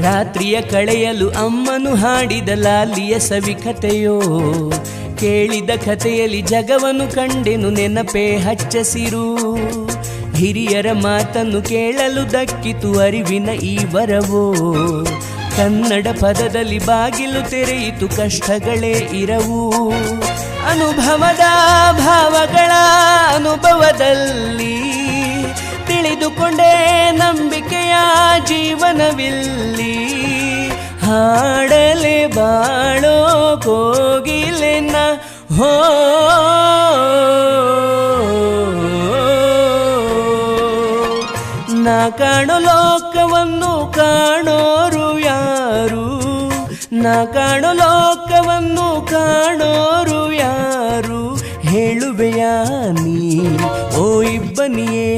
ರಾತ್ರಿಯ ಕಳೆಯಲು ಅಮ್ಮನು ಹಾಡಿದ ಲಾಲಿಯ ಸವಿಕತೆಯೋ, ಕೇಳಿದ ಕಥೆಯಲ್ಲಿ ಜಗವನ್ನು ಕಂಡೆನು ನೆನಪೇ ಹಚ್ಚಸಿರು. ಹಿರಿಯರ ಮಾತನ್ನು ಕೇಳಲು ದಕ್ಕಿತು ಅರಿವಿನ ಈ ವರವೋ, ಕನ್ನಡ ಪದದಲ್ಲಿ ಬಾಗಿಲು ತೆರೆಯಿತು ಕಷ್ಟಗಳೇ ಇರವು. ಅನುಭವದ ಭಾವಗಳ ಅನುಭವದಲ್ಲಿ ತಿಳಿದುಕೊಂಡೇ ನಂಬಿಕೆಯ ಜೀವನವಿಲ್ಲಿ. ಹಾಡಲೆ ಬಾಳೋ ಕೋಗಿಲೆನ ಹೋ, ನಾ ಕಾಣೋ ಲೋಕವನ್ನು ಕಾಣೋರು ಯಾರು, ನಾ ಕಾಣೋ ಲೋಕವನ್ನು ಕಾಣೋರು ಯಾರು, ಹೇಳುವೆಯಾ ನೀ ಓ ಇಬ್ಬನಿಯೇ.